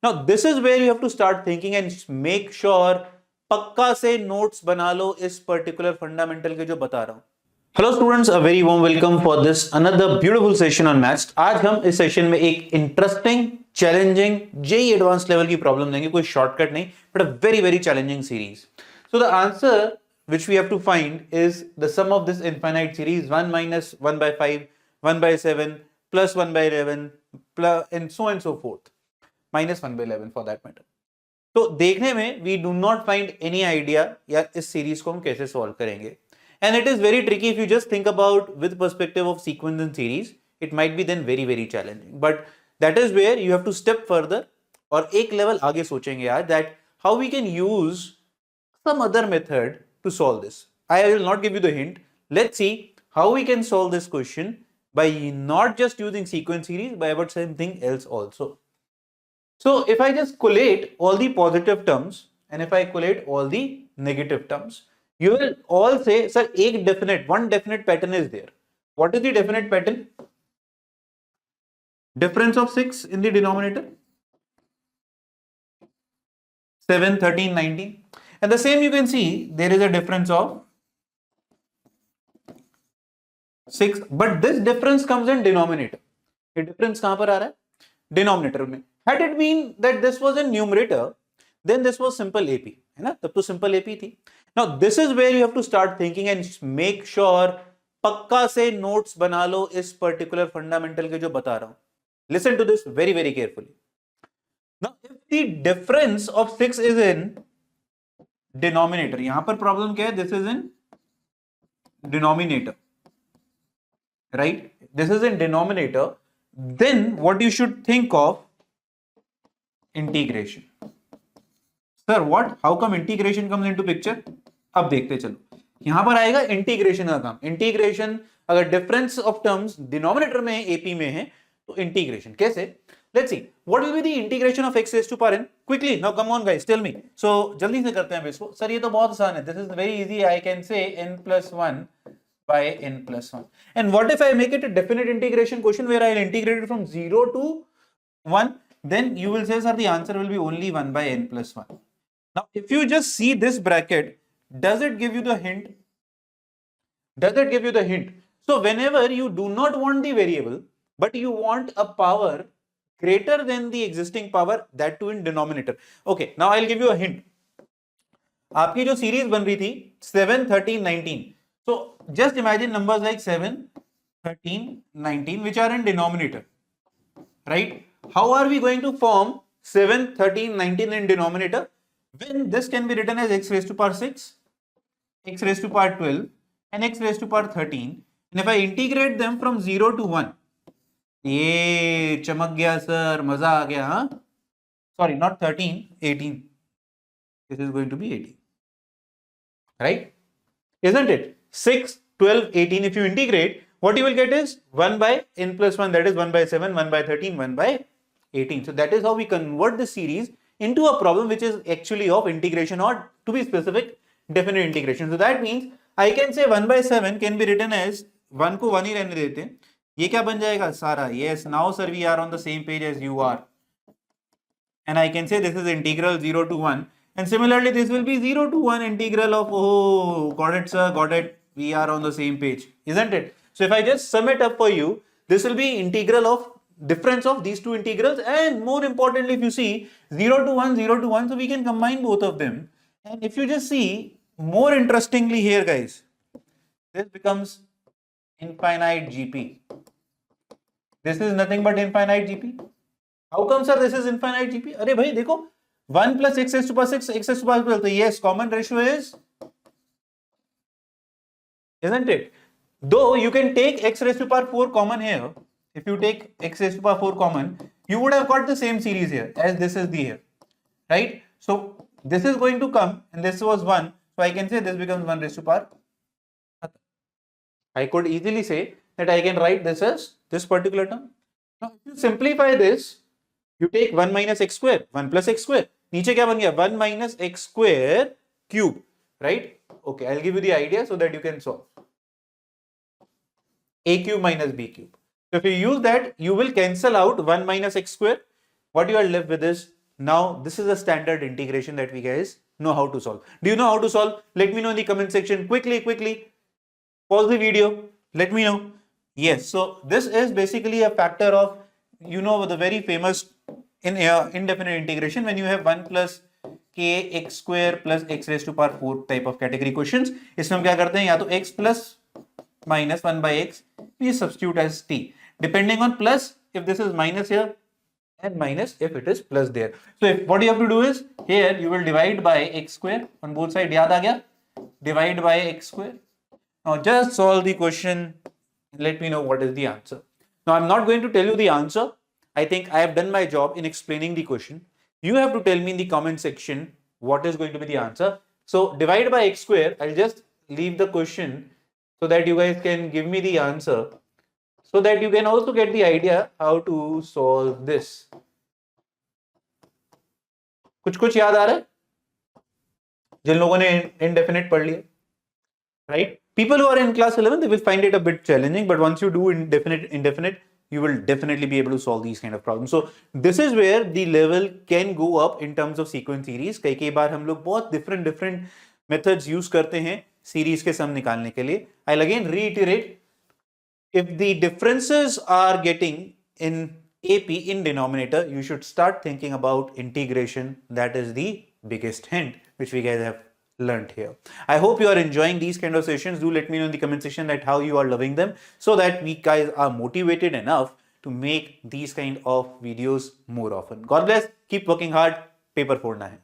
Now this is where you have to start thinking and make sure पक्का से notes बना लो इस particular fundamental के जो बता रहा हूं. Hello students, a very warm welcome for this another beautiful session on maths. आज हम इस सेशन में एक interesting, challenging, JEE advanced level की problem देंगे. कोई shortcut नहीं, but a very very challenging series. So the answer which we have to find is the sum of this infinite series 1 minus 1 by 5, 1 by 7, plus 1 by 11, plus and so and so forth. Minus 1 by 11 for that matter. तो देखने में we do not find any idea यार इस series को हम कैसे solve करेंगे. And it is very tricky if you just think about with perspective of sequence and series. It might be then very very challenging. But that is where you have to step further और एक level आगे सोचेंगे यार that how we can use some other method to solve this. I will not give you the hint. Let's see how we can solve this question by not just using sequence series but something else also. So if I just collate all the positive terms and if I collate all the negative terms, you will all say, sir, one definite pattern is there. What is the definite pattern? Difference of 6 in the denominator. 7, 13, 19. And the same you can see, there is a difference of 6. But this difference comes in denominator. The difference कहाँ पर आ रहा है? Denominator में. Had it been that this was in numerator, then this was simple AP, है ना? तब तो simple AP थी. Now this is where you have to start thinking and make sure पक्का से notes बना लो इस particular fundamental के जो बता रहा हूं. Listen to this very very carefully. Now if the difference of 6 is in denominator, यहाँ पर problem क्या है? This is in denominator, right? This is in denominator. Then what you should think of? Integration. Sir, what? How come integration comes into picture? अब देखते चलो. यहां पर आएगा इंटीग्रेशन का काम. इंटीग्रेशन अगर डिफरेंस ऑफ टर्म्स डिनोमिनेटर में एपी में है तो इंटीग्रेशन कैसे? Let's see what will be the integration of x raise to power n. Quickly now come on guys, tell me. So जल्दी से करते हैं इसको. सर ये तो बहुत आसान है. This is very easy. I can say n plus 1 by n plus 1. And what if I make it a definite integration question where I'll integrate it from 0 to 1? Then you will say, sir, the answer will be only 1 by n plus 1. Now, if you just see this bracket, does it give you the hint? Does it give you the hint? So, whenever you do not want the variable, but you want a power greater than the existing power, that too in denominator. Okay, now I'll give you a hint. आपकी जो series बन रही थी 7, 13, 19. So, just imagine numbers like 7, 13, 19, which are in denominator, right? How are we going to form 7, 13, 19 in denominator when this can be written as x raised to power 6, x raised to power 12 and x raised to power 13, and if I integrate them from 0 to 1, ये चमक गया sir, मजा आ गया. हाँ, sorry, not 13, 18. This is going to be 18, right? Isn't it? 6, 12, 18. If you integrate, what you will get is 1 by n plus 1, that is 1 by 7, 1 by 13, 1 by 18. So that is how we convert the series into a problem which is actually of integration, or to be specific, definite integration. So that means I can say 1 by 7 can be written as 1 को 1 ही रहने देते हैं. ये क्या बन जाएगा सारा? Yes, now sir we are on the same page as you are. And I can say this is integral 0 to 1. And similarly this will be 0 to 1 integral of, oh, got it sir, got it. We are on the same page, isn't it? So if I just sum it up for you, this will be integral of difference of these two integrals, and more importantly, if you see 0 to 1, 0 to 1, so we can combine both of them. And if you just see more interestingly here, guys, this becomes infinite GP. This is nothing but infinite GP. How come, sir, this is infinite GP? अरे भाई देखो, 1 plus x raised to power 6, x raised to power 12. So yes, common ratio is, isn't it? Though you can take x raised to power 4 common here. If you take x raised to power 4 common, you would have got the same series here as this is the here, right? So this is going to come and this was 1. So I can say this becomes 1 raised to power. I could easily say that I can write this as this particular term. Now if you simplify this, you take 1 minus x square, 1 plus x square. नीचे क्या बन गया? 1 minus x square cube, right? Okay, I'll give you the idea so that you can solve. A cube minus b cube. So if you use that, you will cancel out 1 minus x square. What you are left with is Now this is a standard integration that we guys know how to solve. Do you know how to solve? Let me know in the comment section. Quickly. Pause the video. Let me know. Yes. So this is basically a factor of, you know, the very famous indefinite integration when you have 1 plus k x square plus x raised to power 4 type of category questions. इसमें हम क्या करते हैं, या तो x plus minus 1 by x, we substitute as t. Depending on plus, if this is minus here, and minus if it is plus there. So what you have to do is, here you will divide by x square on both sides. याद आ गया? Divide by x square. Now just solve the question. Let me know what is the answer. Now I'm not going to tell you the answer. I think I have done my job in explaining the question. You have to tell me in the comment section what is going to be the answer. So divide by x square. I'll just leave the question so that you guys can give me the answer, so that you can also get the idea how to solve this. कुछ याद आ रहा है जिन लोगों ने indefinite पढ़ लिया, right? People who are in class 11, they will find it a bit challenging, but once you do indefinite, you will definitely be able to solve these kind of problems. So this is where the level can go up in terms of sequence series. कई बार हम लोग बहुत different methods use करते हैं series के sum निकालने के लिए. I'll again reiterate, if the differences are getting in AP in denominator, you should start thinking about integration. That is the biggest hint which we guys have learned here. I hope you are enjoying these kind of sessions. Do let me know in the comment section that how you are loving them, so that we guys are motivated enough to make these kind of videos more often. God bless. Keep working hard. Paper फोड़ना है.